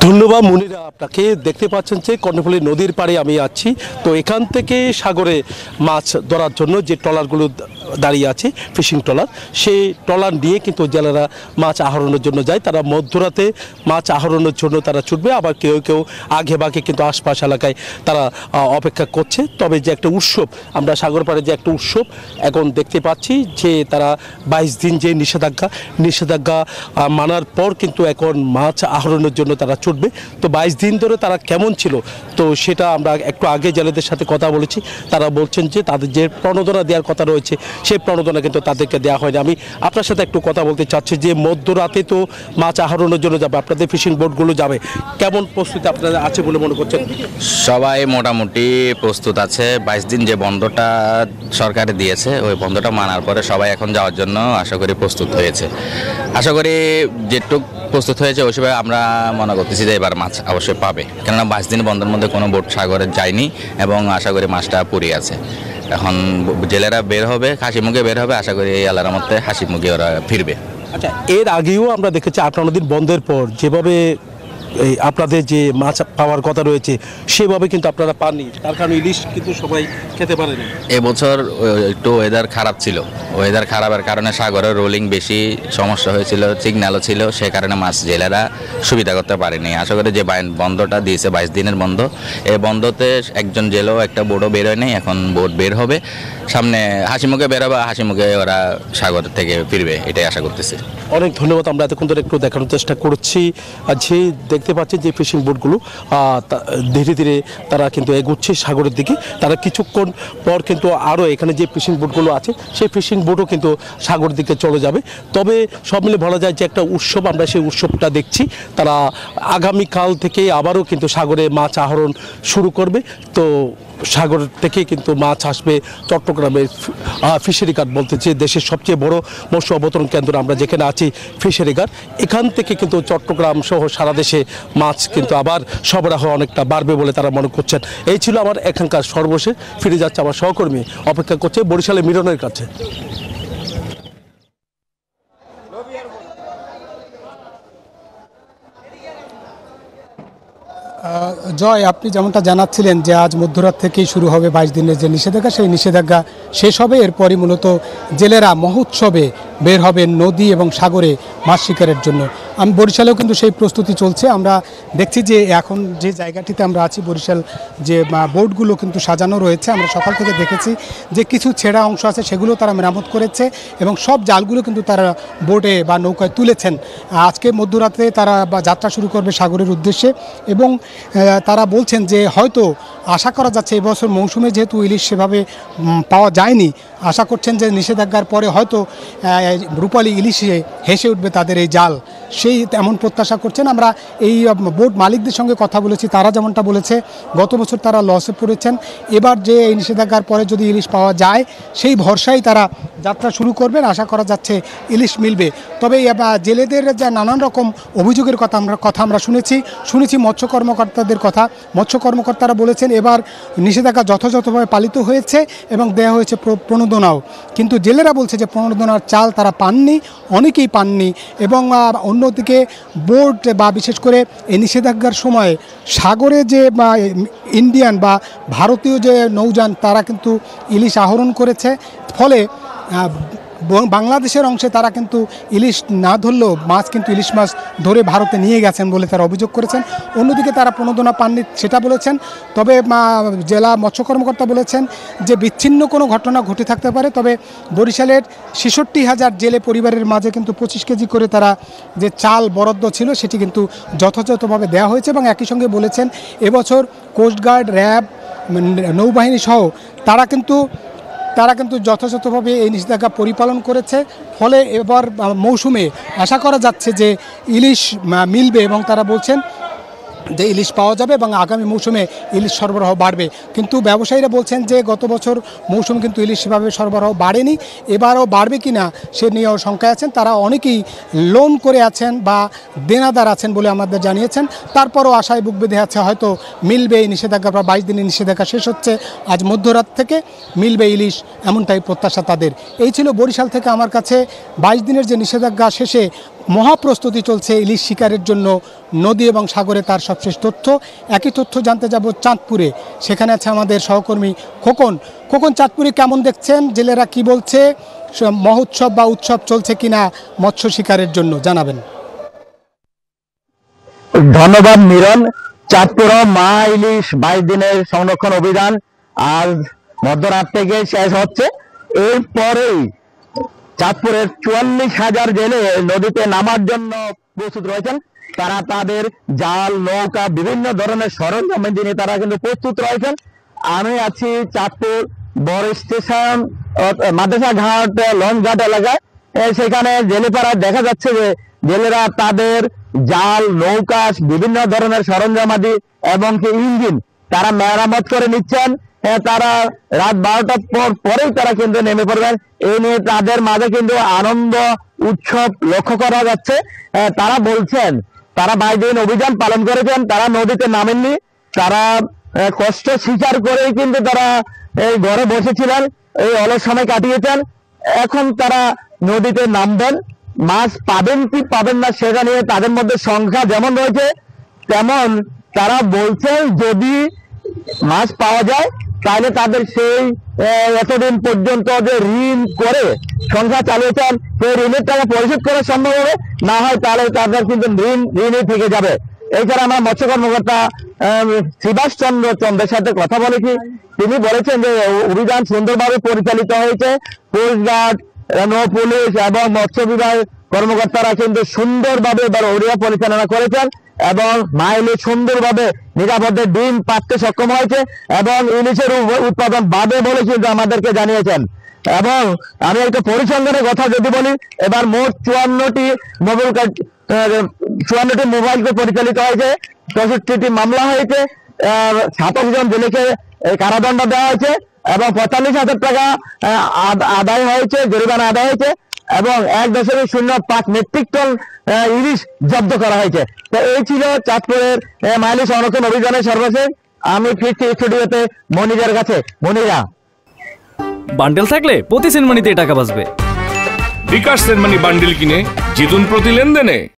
ধন্যবাদ মুনিরা, আপনাকে দেখতে পাচ্ছেন যে কর্ণফুলী নদীর পাড়ে আমি আছি। তো এখান থেকে সাগরে মাছ ধরার জন্য যে ট্রলারগুলো দাঁড়িয়ে আছে, ফিশিং ট্রলার, সেই ট্রলার নিয়ে কিন্তু জেলেরা মাছ আহরণের জন্য যায়। তারা মধ্যরাতে মাছ আহরণের জন্য তারা ছুটবে, আবার কেউ কেউ আগে বাগে কিন্তু আশপাশ এলাকায় তারা অপেক্ষা করছে। তবে যে একটা উৎসব, আমরা সাগর পাড়ে যে একটা উৎসব এখন দেখতে পাচ্ছি, যে তারা 22 দিন যে নিষেধাজ্ঞা মানার পর কিন্তু এখন মাছ আহরণের জন্য তারা ছুটবে। তো 22 দিন ধরে তারা কেমন ছিল, তো সেটা আমরা একটু আগে জেলেদের সাথে কথা বলেছি। তারা বলছেন যে তাদের যে প্রণোদনা দেওয়ার কথা রয়েছে, সেই প্রণোদনা কিন্তু তাদেরকে দেওয়া হয়নি। আমি আপনার সাথে একটু কথা বলতে চাচ্ছি যে মধ্যরাতে তো মাছ আহরণের জন্য যাবে, আপনাদের ফিশিং বোটগুলো যাবে, কেমন প্রস্তুতি আপনাদের আছে বলে মনে করছেন? সবাই মোটামুটি প্রস্তুত আছে। 22 দিন যে বন্ধটা সরকারে দিয়েছে, ওই বন্ধটা মানার পরে সবাই এখন যাওয়ার জন্য আশা করি প্রস্তুত হয়েছে। আশা করি যেটুক প্রস্তুত হয়েছে ওই সময় আমরা মনে করতেছি যে এবার মাছ অবশ্যই পাবে, কেননা 22 দিন বন্ধের মধ্যে কোনো বোট সাগরে যায়নি এবং আশা করি মাছটা পুরি আছে। এখন জেলেরা বের হবে, হাসি মুখে বের হবে, আশা করি এই আল্লাহর মধ্যে হাসি মুখে ওরা ফিরবে। আচ্ছা, এর আগেও আমরা দেখেছি 18 দিন বন্ধের পর যেভাবে এই আপনাদের যে মাছ পাওয়ার কথা রয়েছে সেভাবে কিন্তু আপনারা পাননি, তার কারণে ইলিশ কিন্তু সবাই খেতে পারে না। এবছর একটু ওয়েদার খারাপ ছিল, ওয়েদার খারাপের কারণে সাগরে রোলিং বেশি সমস্যা হয়েছিল, সিগন্যালও ছিল, সে কারণে মাছ জেলেরা সুবিধা করতে পারেনি। আশা করি যে বন্ধটা দিয়েছে 22 দিনের বন্ধ, এই বন্ধতে একজন জেলেও একটা বোটও বের হয় নেই, এখন বোট বের হবে, সামনে হাসি মুখে বের হবে, হাসি মুখে ওরা সাগর থেকে ফিরবে, এটাই আশা করতেছি। অনেক ধন্যবাদ। আমরা এতক্ষণ ধরে একটু দেখানোর চেষ্টা করছি যে দেখতে পাচ্ছি যে ফিশিং বোটগুলো ধীরে ধীরে তারা কিন্তু এগোচ্ছে সাগরের দিকে। তারা কিছুক্ষণ পর কিন্তু আরও এখানে যে ফিশিং বোটগুলো আছে সেই ফিশিং বোটও কিন্তু সাগরের দিকে চলে যাবে। তবে সব মিলে বলা যায় যে একটা উৎসব, আমরা সেই উৎসবটা দেখছি। তারা আগামীকাল থেকে আবারও কিন্তু সাগরে মাছ আহরণ শুরু করবে। তো সাগর থেকে কিন্তু মাছ আসবে চট্টগ্রামের ফিশারি ঘাট, বলতে যে দেশের সবচেয়ে বড় মৎস্য অবতরণ কেন্দ্র আমরা যেখানে আছি ফিশারি ঘাট, এখান থেকে কিন্তু চট্টগ্রাম সহ সারা দেশে মাছ কিন্তু আবার সরবরাহ অনেকটা বাড়বে বলে তারা মনে করছেন। এই ছিল আমার এখানকার সর্বশেষ। ফিরে যাচ্ছে আমার সহকর্মী, অপেক্ষা করছে বরিশালের মিলনের কাছে। জয়, আপনি যেমনটা জানাচ্ছিলেন যে আজ মধ্যরাত থেকেই শুরু হবে 22 দিনের যে নিষেধাজ্ঞা, সেই নিষেধাজ্ঞা শেষ হবে। এরপরই মূলত জেলেরা মহোৎসবে বের হবেন নদী এবং সাগরে মাছ শিকারের জন্য। আমি বরিশালেও কিন্তু সেই প্রস্তুতি চলছে। আমরা দেখছি যে এখন যে জায়গাটিতে আমরা আছি, বরিশাল যে বোটগুলো কিন্তু সাজানো রয়েছে, আমরা সকাল থেকে দেখেছি যে কিছু ছেঁড়া অংশ আছে সেগুলো তারা মেরামত করেছে এবং সব জালগুলো কিন্তু তারা বোটে বা নৌকায় তুলেছেন। আজকে মধ্যরাতে তারা যাত্রা শুরু করবে সাগরের উদ্দেশ্যে এবং তারা বলছেন যে হয়তো আশা করা যাচ্ছে এবছর মৌসুমে যেহেতু ইলিশ সেভাবে পাওয়া যায়নি, আশা করছেন যে নিষেধাজ্ঞার পরে হয়তো রূপালী ইলিশে হেসে উঠবে তাদের এই জাল, সেই এমন প্রত্যাশা করছেন। আমরা এই বোট মালিকদের সঙ্গে কথা বলেছি, তারা যেমনটা বলেছে গত বছর তারা লসে পড়েছেন, এবার যে এই নিষেধাজ্ঞার পরে যদি ইলিশ পাওয়া যায় সেই ভরসায় তারা যাত্রা শুরু করবেন। আশা করা যাচ্ছে ইলিশ মিলবে। তবে জেলেদের যা নানান রকম অভিযোগের কথা আমরা শুনেছি মৎস্য কর্মকর্তাদের কথা। মৎস্য কর্মকর্তারা বলেছেন এবার নিষেধাজ্ঞা যথাযথভাবে পালিত হয়েছে এবং দেওয়া হয়েছে প্রণোদনাও, কিন্তু জেলেরা বলছে যে প্রণোদনার চাল তারা পাননি, অনেকেই পাননি। এবং অন্যদিকে বোট বা বিশেষ করে এই নিষেধাজ্ঞার সময় সাগরে যে ইন্ডিয়ান বা ভারতীয় যে নৌযান তারা কিন্তু ইলিশ আহরণ করেছে, ফলে বাংলাদেশের অংশে তারা কিন্তু ইলিশ না ধরলেও মাছ কিন্তু ইলিশ মাছ ধরে ভারতে নিয়ে গেছেন বলে তারা অভিযোগ করেছেন। অন্যদিকে তারা প্রণোদনা পাননি সেটা বলেছেন। তবে জেলা মৎস্য কর্মকর্তা বলেছেন যে বিচ্ছিন্ন কোনো ঘটনা ঘটে থাকতে পারে, তবে বরিশালের 66,000 জেলে পরিবারের মাঝে কিন্তু 25 কেজি করে তারা যে চাল বরাদ্দ ছিল সেটি কিন্তু যথাযথভাবে দেওয়া হয়েছে। এবং একই সঙ্গে বলেছেন এবছর কোস্টগার্ড, র্যাব, নৌবাহিনী সহ তারা কিন্তু যথাযথভাবে এই নিষেধাজ্ঞা পরিপালন করেছে। ফলে এবার মৌসুমে আশা করা যাচ্ছে যে ইলিশ মিলবে এবং তারা বলছেন যে ইলিশ পাওয়া যাবে এবং আগামী মৌসুমে ইলিশ সরবরাহ বাড়বে। কিন্তু ব্যবসায়ীরা বলছেন যে গত বছর মৌসুমে কিন্তু ইলিশ সেভাবে সরবরাহ বাড়েনি, এবারও বাড়বে কি না সে নিয়েও শঙ্কায় আছেন। তারা অনেকেই লোন করে আছেন বা দেনাদার আছেন বলে আমাদের জানিয়েছেন। তারপরও আশায় বুক বেঁধে আছে হয়তো মিলবে এই নিষেধাজ্ঞা, প্রায় 22 দিনের নিষেধাজ্ঞা শেষ হচ্ছে আজ মধ্যরাত থেকে, মিলবে ইলিশ এমনটাই প্রত্যাশা তাদের। এই ছিল বরিশাল থেকে আমার কাছে 22 দিনের যে নিষেধাজ্ঞা শেষে মহাপ্রস্তুতি চলছে ইলিশ শিকারের জন্য নদী এবং সাগরে, তার সবশেষ তথ্য। একই তথ্য জানতে যাব চাঁদপুরে, সেখানে আছে আমাদের সহকর্মী খোকন। খোকন, চাঁদপুরে কেমন দেখছেন, জেলেরা কি বলছে, মহোৎসব বা উৎসব চলছে কিনা মৎস্য শিকারের জন্য জানাবেন। ধন্যবাদ মিরন। চাঁদপুর মা ইলিশ 22 দিনের সংরক্ষণ অভিযান আজ মধ্যরাত থেকে শেষ হচ্ছে। এরপরেই চাঁদপুরের 44,000 জেলে নদীতে নামার জন্য প্রস্তুত রয়েছেন। তারা তাদের জাল, নৌকা, বিভিন্ন ধরনের সরঞ্জাম নিয়ে তারা কিন্তু প্রস্তুত রয়েছেন। আমি আছি চাঁদপুর বড় স্টেশন মাদ্রাসা ঘাট লঞ্চ ঘাট এলাকায়। সেখানে জেলেপাড়ায় দেখা যাচ্ছে যে জেলেরা তাদের জাল, নৌকা, বিভিন্ন ধরনের সরঞ্জামাদি এবং কি ইঞ্জিন তারা মেরামত করে নিচ্ছেন। তারা রাত 12টার পরেই তারা কিন্তু নেমে পড়বেন। এই নিয়ে তাদের মাঝে কিন্তু আনন্দ উৎসব লক্ষ্য করা যাচ্ছে। তারা বলছেন তারা 22 দিন অভিযান পালন করেছেন, তারা নদীতে নামেননি, তারা কষ্ট স্বীকার করেই কিন্তু তারা এই ঘরে বসেছিলেন, এই অলস সময় কাটিয়েছেন। এখন তারা নদীতে নামবেন। মাছ পাবেন কি পাবেন না সেটা নিয়ে তাদের মধ্যে সংখ্যা যেমন রয়েছে, তেমন তারা বলছেন যদি মাছ পাওয়া যায় তাহলে তাদের সেই এতদিন পর্যন্ত যে ঋণ করে সংখ্যা চালিয়েছেন সেই ঋণের টাকা পরিশোধ করা সম্ভব হবে, না হয় তাহলে তাদের কিন্তু ঋণই থেকে যাবে। এছাড়া আমরা মৎস্য কর্মকর্তা শ্রীবাস চন্দ্রের সাথে কথা বলেছি। তিনি বলেছেন যে অভিযান সুন্দরভাবে পরিচালিত হয়েছে। কোস্টগার্ড, নৌ পুলিশ এবং মৎস্য বিভাগ কর্মকর্তারা কিন্তু সুন্দরভাবে এবার অভিযান পরিচালনা করেছেন এবং মা ইলিশ সুন্দরভাবে নিরাপদে ডিম পাততে সক্ষম হয়েছে এবং ইলিশের উৎপাদন বাড়বে বলে কিন্তু আমাদেরকে জানিয়েছেন। এবং আমি একটা পরিসংখ্যানের কথা যদি বলি, এবার মোট 54টি মোবাইলকে পরিচালিত হয়েছে, 64টি মামলা হয়েছে, 27 জন জেলেকে কারাদণ্ড দেওয়া হয়েছে এবং 45,000 টাকা আদায় হয়েছে, জরিমানা আদায় হয়েছে এবং 1.05 মেট্রিক টন ইলিশ জব্দ করা হয়েছে। তো এই ছিল চাঁদপুরের মা ইলিশ সংরক্ষণ অভিযানের সর্বশেষ। আমি ফিরছি স্টুডিওতে মনিরের কাছে। মনিরা, বান্ডেল থাকলে প্রতি সেনমানিতে টাকা বাঁচবে। বিকাশ সেনমানি বান্ডেল কিনে জিতুন প্রতি লেনদেনে।